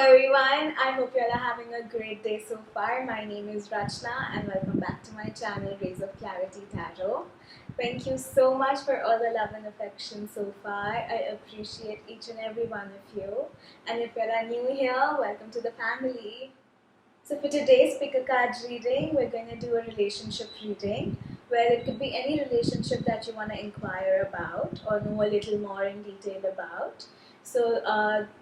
everyone, I hope you all are having a great day so far. My name is Rrachna and welcome back to my channel Rays of Clarity Tarot. Thank you so much for all the love and affection so far. I appreciate each and every one of you. And if you all are new here, welcome to the family. So for today's pick a card reading, we're going to do a relationship reading where it could be any relationship that you want to inquire about or know a little more in detail about. So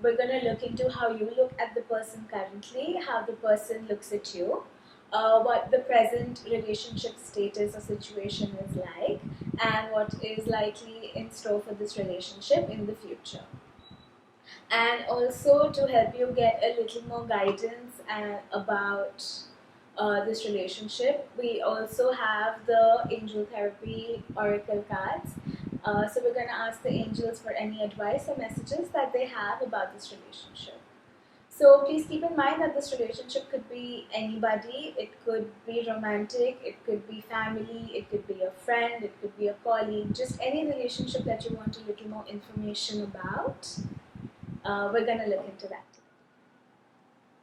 we're going to look into how you look at the person currently, how the person looks at you, what the present relationship status or situation is like, and what is likely in store for this relationship in the future. And also to help you get a little more guidance about this relationship, we also have the Angel Therapy Oracle cards. So we're going to ask the angels for any advice or messages that they have about this relationship. So please keep in mind that this relationship could be anybody. It could be romantic, it could be family, it could be a friend, it could be a colleague, just any relationship that you want a little more information about. We're going to look into that.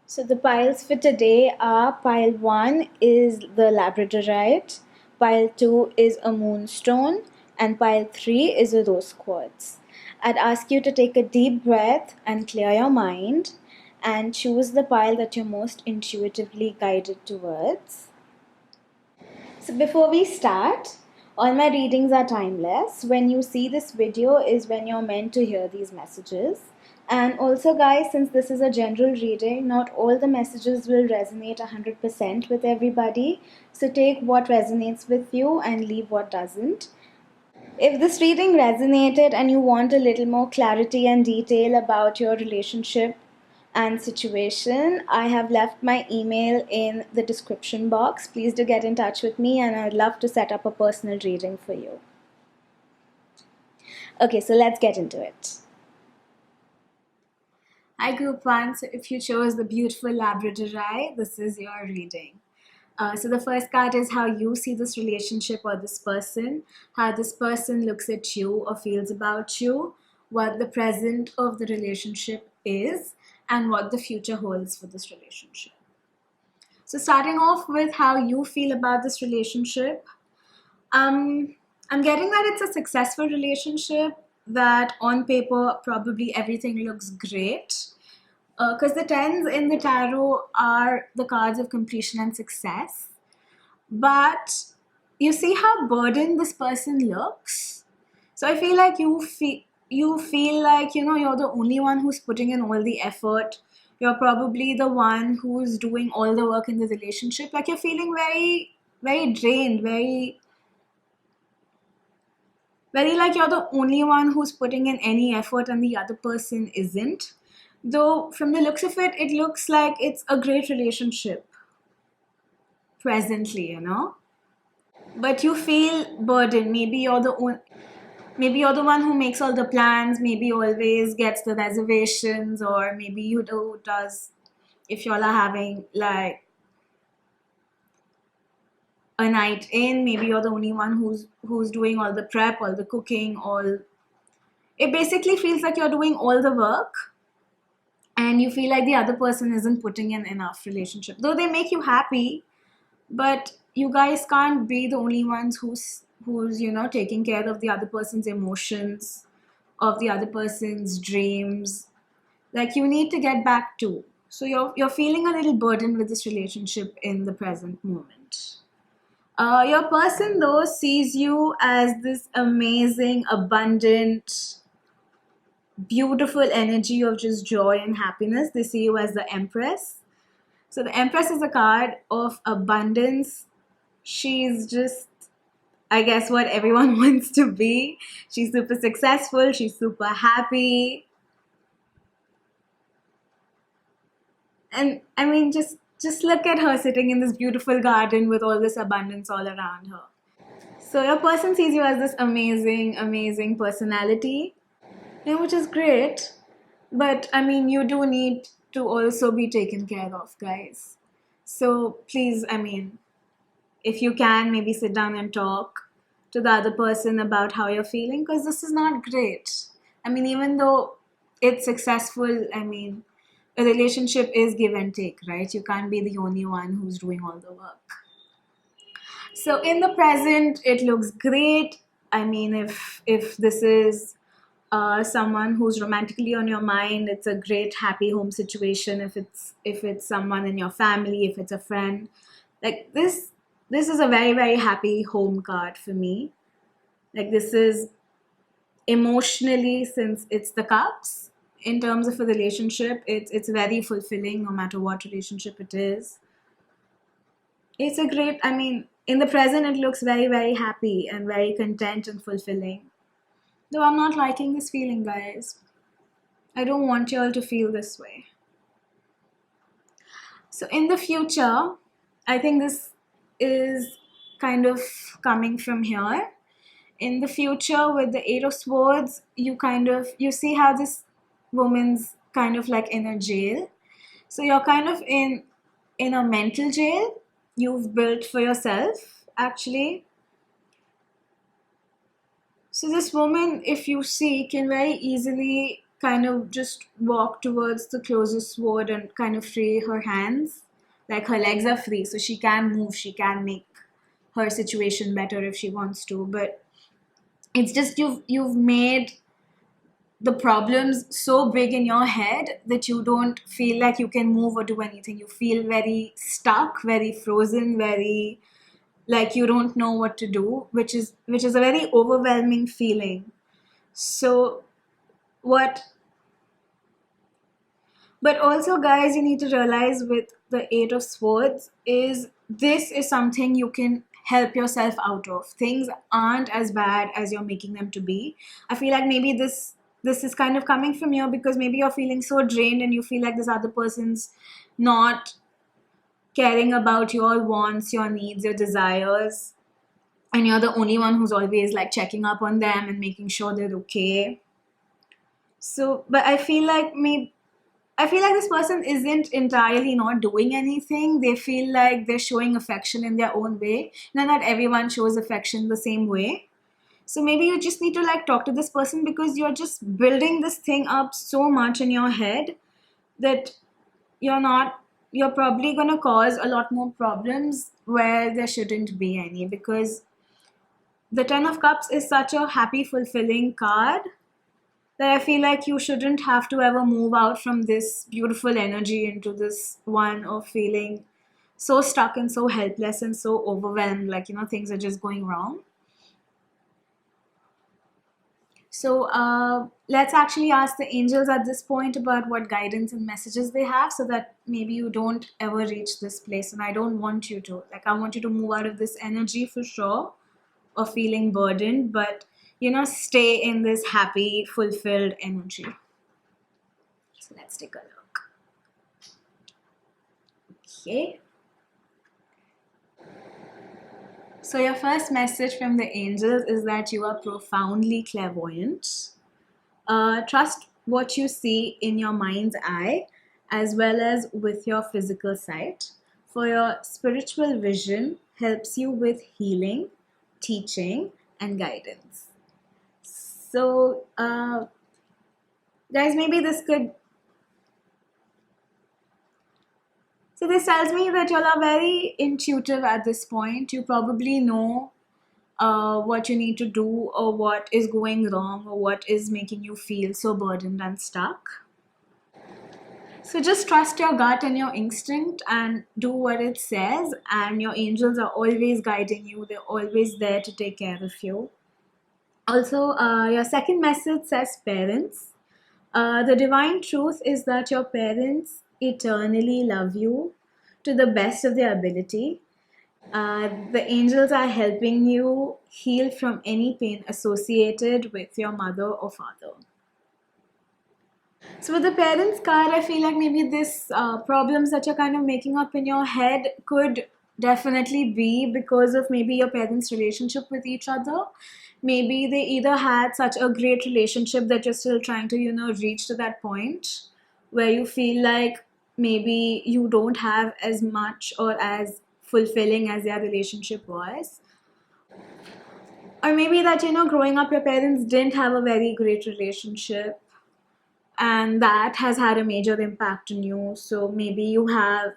So the piles for today are pile 1 is the Labradorite, pile 2 is a Moonstone, and pile 3 is a Rose Quartz. I'd ask you to take a deep breath and clear your mind and choose the pile that you're most intuitively guided towards. So before we start, all my readings are timeless. When you see this video is when you're meant to hear these messages. And also guys, since this is a general reading, not all the messages will resonate 100% with everybody. So take what resonates with you and leave what doesn't. If this reading resonated and you want a little more clarity and detail about your relationship and situation, I have left my email in the description box. Please do get in touch with me and I'd love to set up a personal reading for you. Okay, so let's get into it. Hi group 1, so if you chose the beautiful Labradorite, this is your reading. So the first card is how you see this relationship or this person, how this person looks at you or feels about you, what the present of the relationship is, and what the future holds for this relationship. So starting off with how you feel about this relationship, I'm getting that it's a successful relationship, that on paper probably everything looks great. Because the 10s in the tarot are the cards of completion and success. But you see how burdened this person looks? So I feel like you feel like, you're the only one who's putting in all the effort. You're probably the one who's doing all the work in the relationship. Like you're feeling very, very drained, very like you're the only one who's putting in any effort and the other person isn't. Though from the looks of it, it looks like it's a great relationship presently, But you feel burdened. Maybe you're the one who makes all the plans, maybe always gets the reservations, or maybe you does if y'all are having like a night in, maybe you're the only one who's doing all the prep, all the cooking, it basically feels like you're doing all the work and you feel like the other person isn't putting in enough relationship. Though they make you happy, but you guys can't be the only ones who's taking care of the other person's emotions, of the other person's dreams. Like you need to get back to. So you're feeling a little burdened with this relationship in the present moment. Your person though sees you as this amazing, abundant, beautiful energy of just joy and happiness. They see you as the Empress. So the Empress is a card of abundance. She's just, I guess, what everyone wants to be. She's super successful. She's super happy. And I mean, just look at her sitting in this beautiful garden with all this abundance all around her. So your person sees you as this amazing, amazing personality, which is great. But I mean, you do need to also be taken care of, guys. So please, I mean, if you can, maybe sit down and talk to the other person about how you're feeling, because this is not great. I mean, even though it's successful, I mean, a relationship is give and take, right? You can't be the only one who's doing all the work. So in the present, it looks great. I mean, if this is someone who's romantically on your mind, it's a great happy home situation. If it's someone in your family, if it's a friend, like this is a very, very happy home card for me. Like, this is emotionally, since it's the cups, in terms of a relationship, it's very fulfilling no matter what relationship it is. It's a great, I mean, in the present, it looks very, very happy and very content and fulfilling. Though I'm not liking this feeling, guys. I don't want y'all to feel this way. So in the future, I think this is kind of coming from here. In the future, with the Eight of Swords, you see how this woman's kind of like in a jail. So you're kind of in a mental jail you've built for yourself, actually. So this woman, if you see, can very easily kind of just walk towards the closest sword and kind of free her hands. Like, her legs are free, so she can move, she can make her situation better if she wants to. But it's just you've made the problems so big in your head that you don't feel like you can move or do anything. You feel very stuck, very frozen, very like you don't know what to do, which is a very overwhelming feeling. So what but also, guys, you need to realize with the Eight of Swords is this is something you can help yourself out of. Things aren't as bad as you're making them to be. I feel like maybe this is kind of coming from you because maybe you're feeling so drained and you feel like this other person's not caring about your wants, your needs, your desires, and you're the only one who's always like checking up on them and making sure they're okay. So, but I feel like this person isn't entirely not doing anything. They feel like they're showing affection in their own way. Now, not everyone shows affection the same way. So maybe you just need to like talk to this person because you're just building this thing up so much in your head that you're probably going to cause a lot more problems where there shouldn't be any, because the Ten of Cups is such a happy, fulfilling card that I feel like you shouldn't have to ever move out from this beautiful energy into this one of feeling so stuck and so helpless and so overwhelmed, like, things are just going wrong. So let's actually ask the angels at this point about what guidance and messages they have, so that maybe you don't ever reach this place. And I don't want you to. Like, I want you to move out of this energy for sure, of feeling burdened, but stay in this happy, fulfilled energy. So let's take a look. Okay. So your first message from the angels is that you are profoundly clairvoyant. Trust what you see in your mind's eye as well as with your physical sight. For your spiritual vision helps you with healing, teaching, and guidance. So, guys, maybe this could... So this tells me that y'all are very intuitive at this point. You probably know what you need to do, or what is going wrong, or what is making you feel so burdened and stuck. So just trust your gut and your instinct and do what it says, and your angels are always guiding you. They're always there to take care of you. Also, your second message says parents. The divine truth is that your parents eternally love you to the best of their ability. The angels are helping you heal from any pain associated with your mother or father. So with the parents card, I feel like maybe this problems that you're kind of making up in your head could definitely be because of maybe your parents' relationship with each other. Maybe they either had such a great relationship that you're still trying to, reach to that point where you feel like maybe you don't have as much or as fulfilling as their relationship was. Or maybe that, growing up, your parents didn't have a very great relationship, and that has had a major impact on you. So maybe you have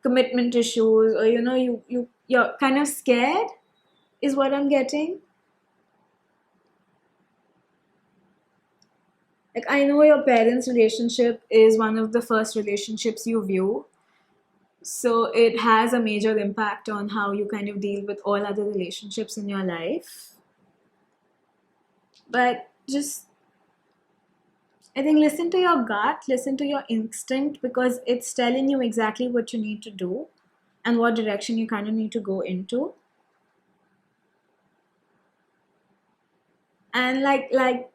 commitment issues, or you're kind of scared, is what I'm getting. Like, I know your parents' relationship is one of the first relationships you view, so it has a major impact on how you kind of deal with all other relationships in your life. But just, I think, listen to your gut, listen to your instinct, because it's telling you exactly what you need to do and what direction you kind of need to go into. And like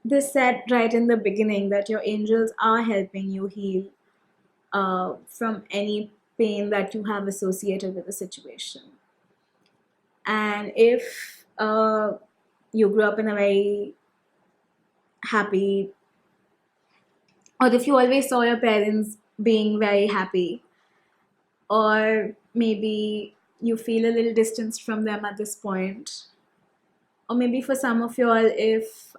this said right in the beginning, that your angels are helping you heal from any pain that you have associated with the situation. And if you grew up in a very happy, or if you always saw your parents being very happy, or maybe you feel a little distanced from them at this point, or maybe for some of y'all, if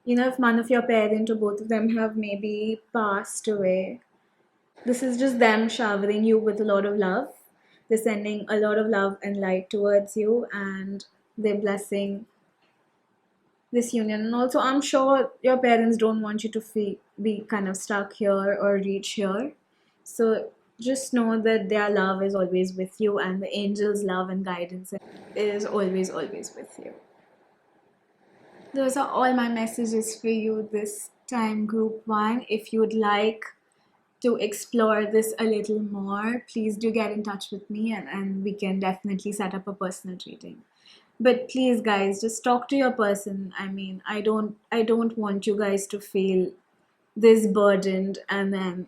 if one of your parents or both of them have maybe passed away, this is just them showering you with a lot of love. They're sending a lot of love and light towards you, and they're blessing this union. And also, I'm sure your parents don't want you to be kind of stuck here or reach here. So just know that their love is always with you, and the angels' love and guidance is always, always with you. Those are all my messages for you this time, Group 1. If you'd like to explore this a little more, please do get in touch with me, and we can definitely set up a personal reading. But please, guys, just talk to your person. I mean, I don't want you guys to feel this burdened and then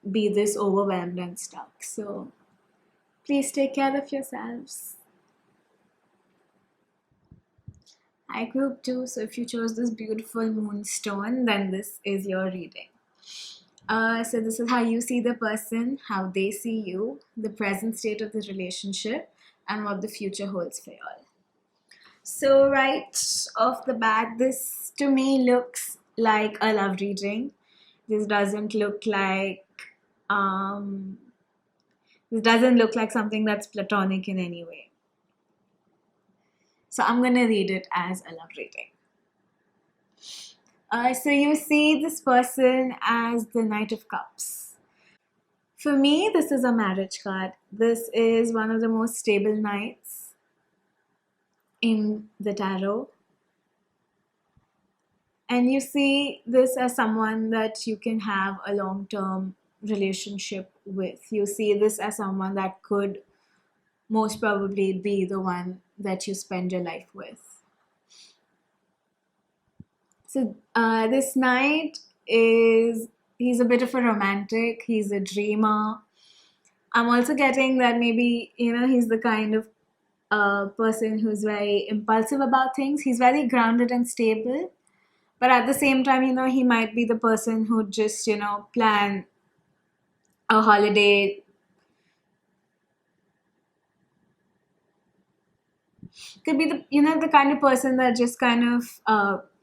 be this overwhelmed and stuck. So please take care of yourselves. Hi, Group 2. So if you chose this beautiful Moonstone, then this is your reading. So this is how you see the person, how they see you, the present state of the relationship, and what the future holds for y'all. So right off the bat, this to me looks like a love reading. This doesn't look like something that's platonic in any way. So I'm gonna read it as a love reading. So you see this person as the Knight of Cups. For me, this is a marriage card. This is one of the most stable knights in the tarot. And you see this as someone that you can have a long-term relationship with. You see this as someone that could most probably be the one that you spend your life with. So this knight he's a bit of a romantic, he's a dreamer. I'm also getting that maybe, he's the kind of person who's very impulsive about things. He's very grounded and stable. But at the same time, he might be the person who just, plan a holiday. Could be the kind of person that just kind of,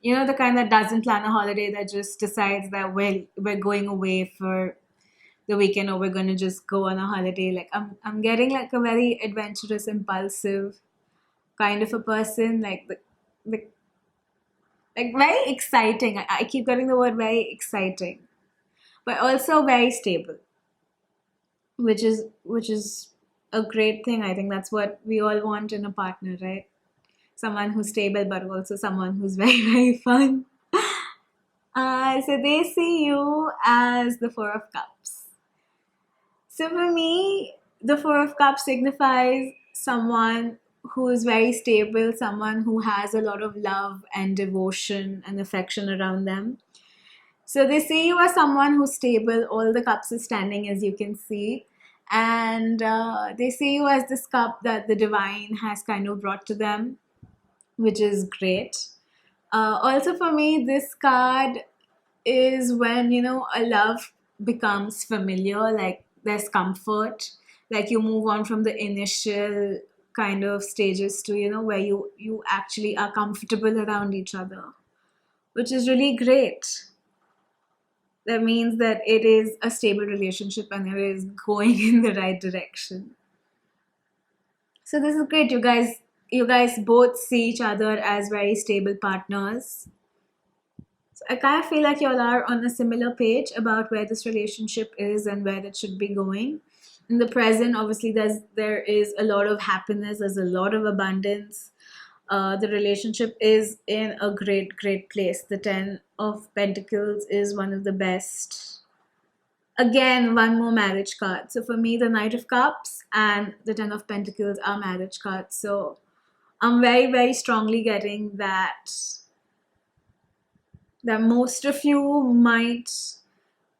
the kind that doesn't plan a holiday, that just decides that, well, we're going away for the weekend, or we're going to just go on a holiday. Like, I'm getting like a very adventurous, impulsive kind of a person, like very exciting. I keep getting the word very exciting, but also very stable, which is a great thing. I think that's what we all want in a partner, right? Someone who's stable, but also someone who's very, very fun. So they see you as the Four of Cups. So for me, the Four of Cups signifies someone who is very stable, someone who has a lot of love and devotion and affection around them. So they see you as someone who's stable. All the cups are standing, as you can see. And they see you as this cup that the divine has kind of brought to them, which is great. Also for me, this card is when, a love becomes familiar, like there's comfort, like you move on from the initial kind of stages to, where you actually are comfortable around each other, which is really great. That means that it is a stable relationship and it is going in the right direction. So this is great. You guys both see each other as very stable partners. So I kind of feel like y'all are on a similar page about where this relationship is and where it should be going. In the present, obviously, there is a lot of happiness. There's a lot of abundance. The relationship is in a great place. The Ten of Pentacles is one of the best. Again, one more marriage card. So for me, the Knight of Cups and the Ten of Pentacles are marriage cards. So I'm very strongly getting that most of you might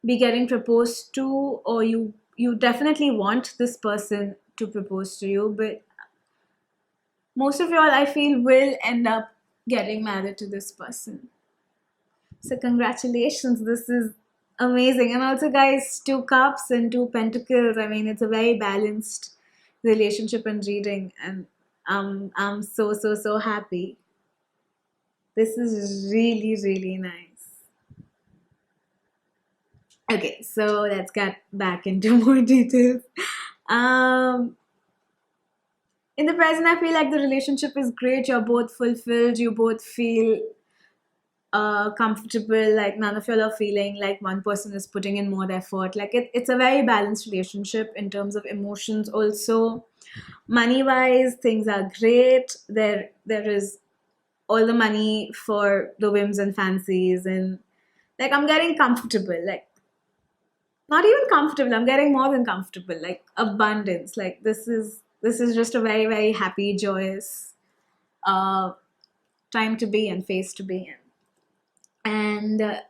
be getting proposed to, or you definitely want this person to propose to you, but most of y'all, I feel, will end up getting married to this person. So congratulations, this is amazing. And also, guys, 2 cups and 2 pentacles, I mean, it's a very balanced relationship and reading, and I'm so happy. This is really nice. Okay, so let's get back into more details. Um, in the present, I feel like the relationship is great. You're both fulfilled. You both feel comfortable. Like none of y'all are feeling like one person is putting in more effort. Like it's a very balanced relationship in terms of emotions. Also, money wise, things are great. There is all the money for the whims and fancies, and like I'm getting comfortable. Like not even comfortable, I'm getting more than comfortable, like abundance. Like this is just a very happy, joyous uh time to be in, phase to be in. And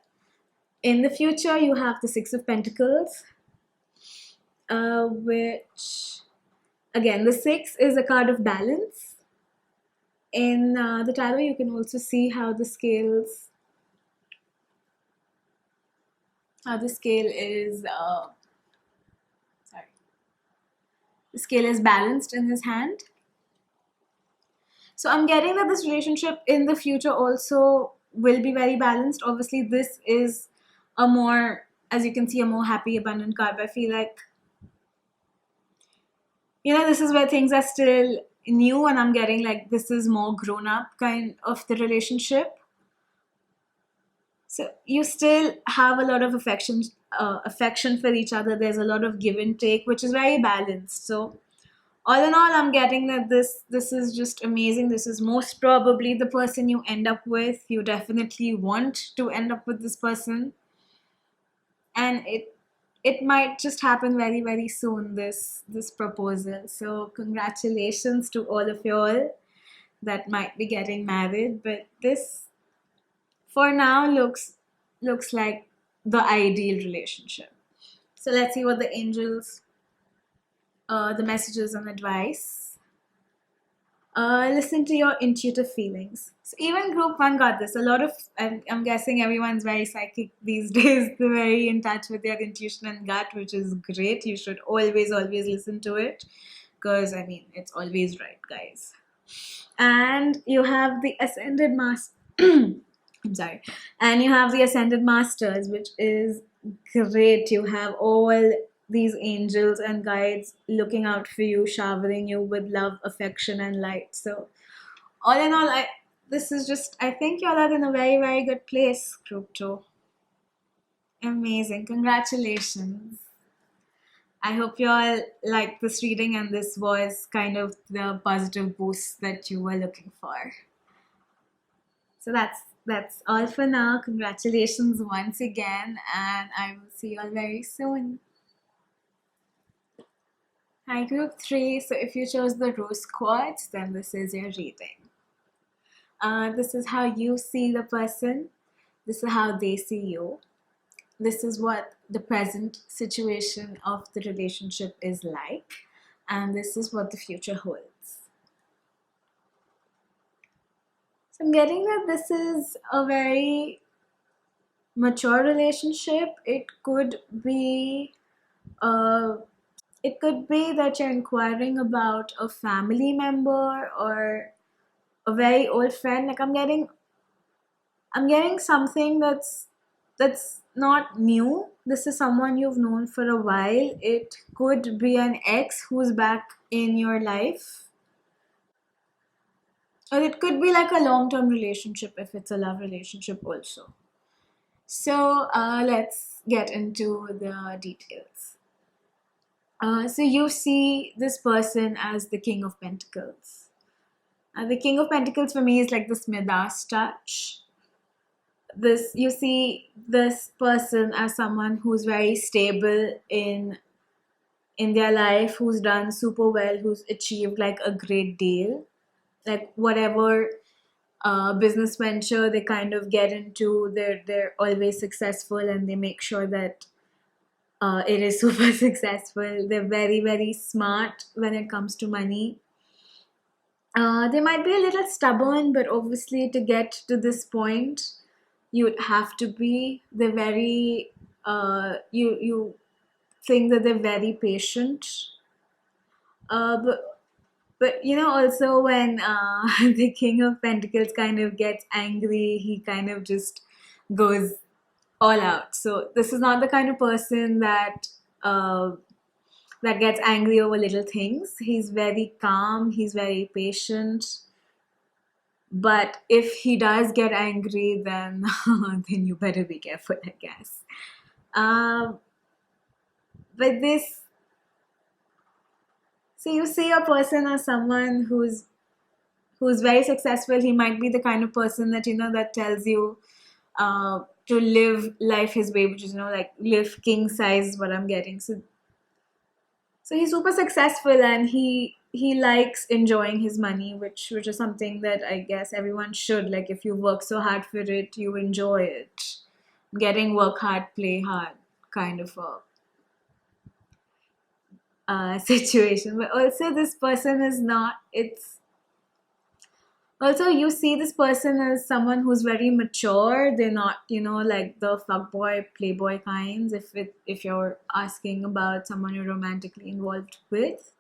in the future you have the Six of Pentacles, which again, the six is a card of balance. In the tarot you can also see how the scale is sorry, the scale is balanced in his hand. So I'm getting that this relationship in the future also will be very balanced. Obviously, this is a more, as you can see, a more happy, abundant card. But I feel like, this is where things are still new, and I'm getting like this is more grown up kind of the relationship. So you still have a lot of affection for each other. There's a lot of give and take, which is very balanced. So all in all, I'm getting that this is just amazing. This is most probably the person you end up with. You definitely want to end up with this person, and it might just happen very soon, this proposal. So congratulations to all of y'all that might be getting married. But this for now looks like the ideal relationship. So let's see what the angels, the messages and advice. Listen to your intuitive feelings. So even group one got this. A lot of, I'm guessing everyone's very psychic these days. They're very in touch with their intuition and gut, which is great. You should always listen to it, because I mean, it's always right, guys. And you have the Ascended Master. I'm sorry. And you have the Ascended Masters, which is great. You have all these angels and guides looking out for you, showering you with love, affection, and light. So, all in all, this is just, I think y'all are in a very good place, Group 2. Amazing. Congratulations. I hope you all liked this reading and this was kind of the positive boost that you were looking for. So that's all for now. Congratulations once again, and I will see you all very soon. Hi, Group 3. So if you chose the Rose Quartz, then this is your reading. This is how you see the person. This is how they see you. This is what the present situation of the relationship is like. And this is what the future holds. So I'm getting that this is a very mature relationship. It could be that you're inquiring about a family member or a very old friend. Like I'm getting I'm getting something that's not new. This is someone you've known for a while. It could be an ex who's back in your life, or it could be like a long-term relationship if it's a love relationship also. So let's get into the details. So you see this person as the King of Pentacles. The King of Pentacles for me is like this Midas touch. This, you see this person as someone who's very stable in their life, who's done super well, who's achieved like a great deal, like whatever business venture they kind of get into, they're always successful, and they make sure that it is super successful. They're very, very smart when it comes to money. They might be a little stubborn, but obviously to get to this point, you'd have to be. They're very you think that they're very patient. But you know, also when the King of Pentacles kind of gets angry, he kind of just goes all out. So this is not the kind of person uh, that gets angry over little things. He's very calm. He's very patient. But if he does get angry, then then you better be careful, I guess. Um, but this, so you see a person as someone who's very successful. He might be the kind of person that, you know, that tells you to live life his way, which is, you know, like live king size is what I'm getting. So he's super successful, and he likes enjoying his money, which is something that I guess everyone should. Like if you work so hard for it, you enjoy it. Getting work hard, play hard kind of a situation. But also this person is not. It's also, you see this person as someone who's very mature. They're not, you know, like the fuckboy, playboy kinds. If you're asking about someone you're romantically involved with.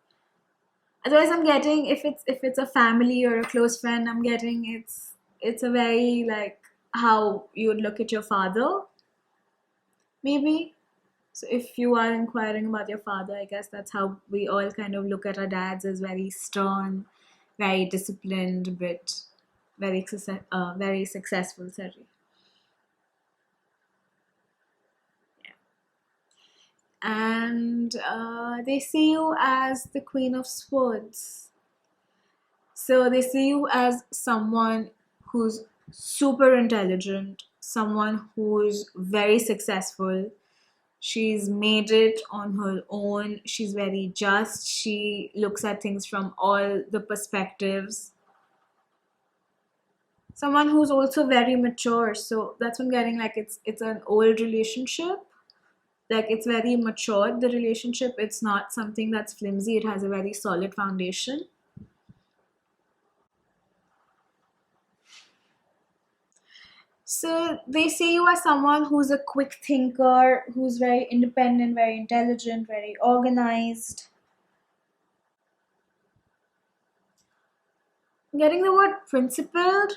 Otherwise, I'm getting, if it's a family or a close friend, I'm getting it's a very like how you would look at your father, maybe. So if you are inquiring about your father, I guess that's how we all kind of look at our dads, as very stern, very disciplined, but very successful. Sorry. And they see you as the Queen of Swords. So they see you as someone who's super intelligent, someone who's very successful. She's made it on her own. She's very just. She looks at things from all the perspectives. Someone who's also very mature. So that's what I'm getting. Like it's an old relationship. Like it's very mature. The relationship. It's not something that's flimsy. It has a very solid foundation. So they see you as someone who's a quick thinker, who's very independent, very intelligent, very organized. Getting the word principled,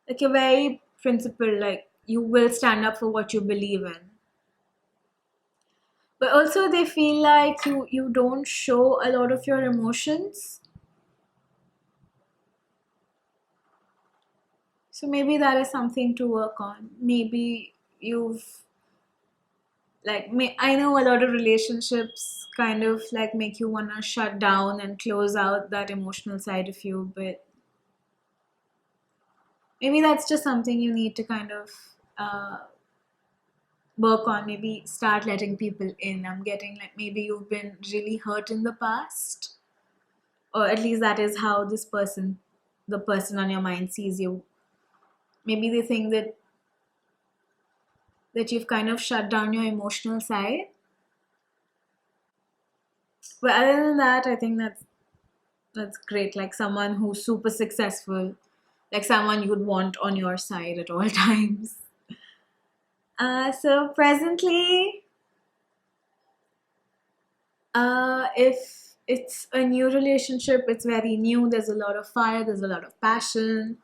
like you're very principled, like you will stand up for what you believe in. But also they feel like you don't show a lot of your emotions. So maybe that is something to work on. Maybe you've like I know a lot of relationships kind of like make you want to shut down and close out that emotional side of you, but maybe that's just something you need to kind of work on. Maybe start letting people in. I'm getting like maybe you've been really hurt in the past, or at least that is how the person on your mind sees you. Maybe they think that you've kind of shut down your emotional side. But other than that, I think that's great. Like someone who's super successful, like someone you'd want on your side at all times. So presently, if it's a new relationship, it's very new. There's a lot of fire. There's a lot of passion.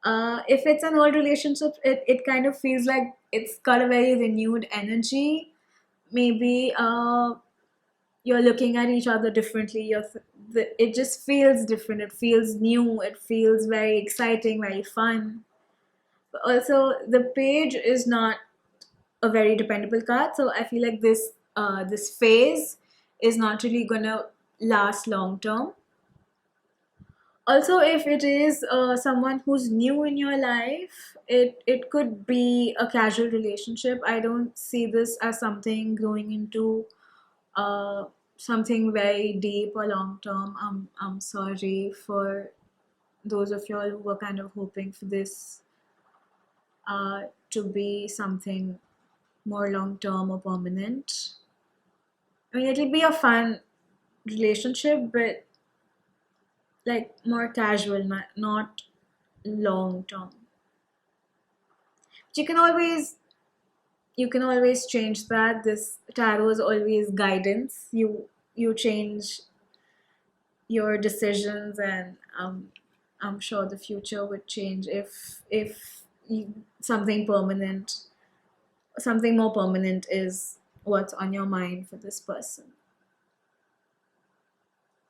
If it's an old relationship, it kind of feels like it's got a very renewed energy. Maybe you're looking at each other differently. It just feels different. It feels new. It feels very exciting, very fun. But also, the page is not a very dependable card, so I feel like this phase is not really gonna last long term. Also, if it is someone who's new in your life, it could be a casual relationship. I don't see this as something going into uh, something very deep or long term. I'm sorry for those of y'all who were kind of hoping for this to be something more long term or permanent. I mean, it'll be a fun relationship, but like more casual, not long term. You can always change that. This tarot is always guidance. You change your decisions, and I'm sure the future would change if something permanent, something more permanent is what's on your mind for this person.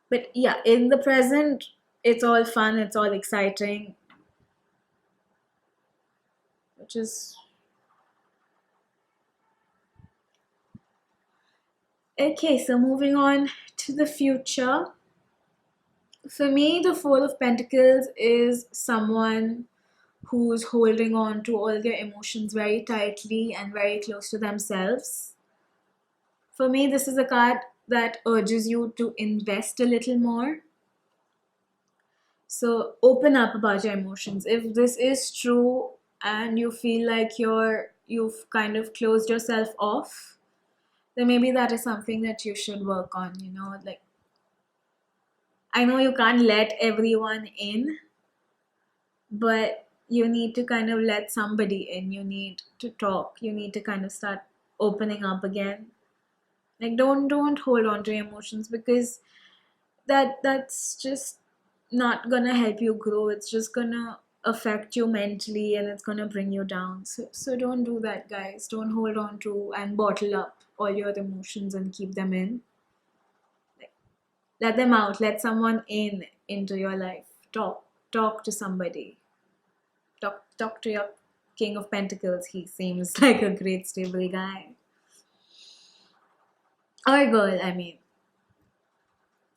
But yeah, in the present, it's all fun, it's all exciting, which is okay. So moving on to the future. For me, the Four of Pentacles is someone who's holding on to all their emotions very tightly and very close to themselves. For me, this is a card that urges you to invest a little more. So open up about your emotions. If this is true and you feel like you've kind of closed yourself off, then maybe that is something that you should work on, like I know you can't let everyone in, but you need to kind of let somebody in. You need to talk. You need to kind of start opening up again. Like don't hold on to your emotions, because that's just not gonna help you grow. It's just gonna affect you mentally, and it's gonna bring you down. So don't do that, guys. Don't hold on to and bottle up all your emotions and keep them in. Like, let them out. Let someone in into your life. Talk to somebody. Talk to your King of Pentacles. He seems like a great stable guy. Or girl, I mean.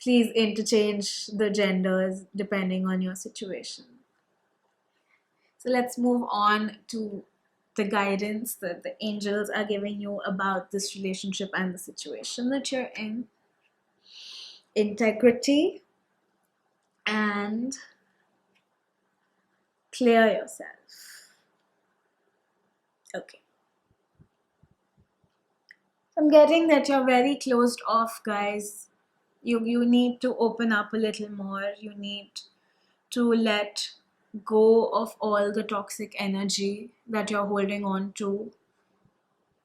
Please interchange the genders depending on your situation. So let's move on to the guidance that the angels are giving you about this relationship and the situation that you're in. Integrity and clear yourself. Okay. I'm getting that you're very closed off, guys. You need to open up a little more. You need to let go of all the toxic energy that you're holding on to,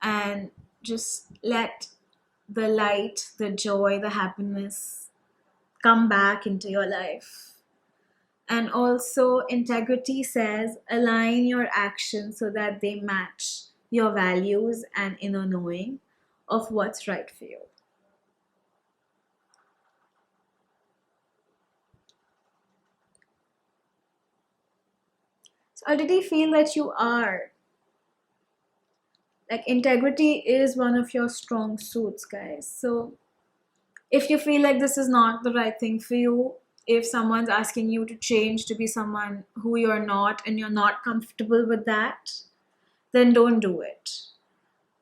and just let the light, the joy, the happiness come back into your life. And also, integrity says align your actions so that they match your values and inner knowing of what's right for you. So, I already feel that you are. Like, integrity is one of your strong suits, guys. So, if you feel like this is not the right thing for you, if someone's asking you to change to be someone who you're not and you're not comfortable with that, then don't do it.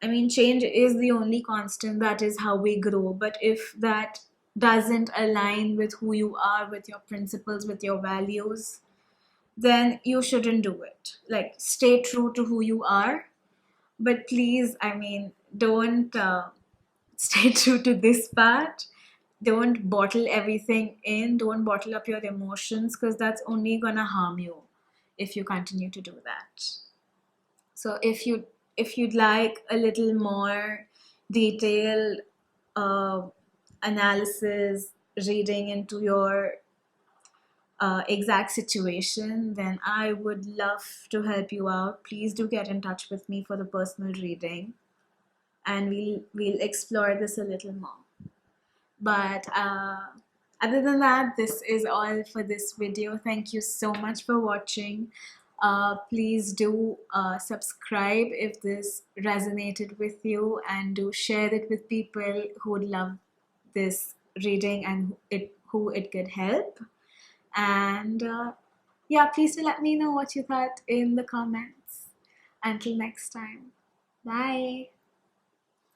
I mean, change is the only constant. That is how we grow. But if that doesn't align with who you are, with your principles, with your values, then you shouldn't do it. Like, stay true to who you are. But please, I mean, don't stay true to this part. Don't bottle everything in. Don't bottle up your emotions, because that's only gonna harm you if you continue to do that. So if you'd like a little more detailed uh, analysis, reading into your exact situation, then I would love to help you out. Please do get in touch with me for the personal reading, and we'll explore this a little more. But other than that, this is all for this video. Thank you so much for watching. Please do subscribe if this resonated with you, and do share it with people who would love this reading and who it could help. And yeah, please do let me know what you thought in the comments. Until next time, bye.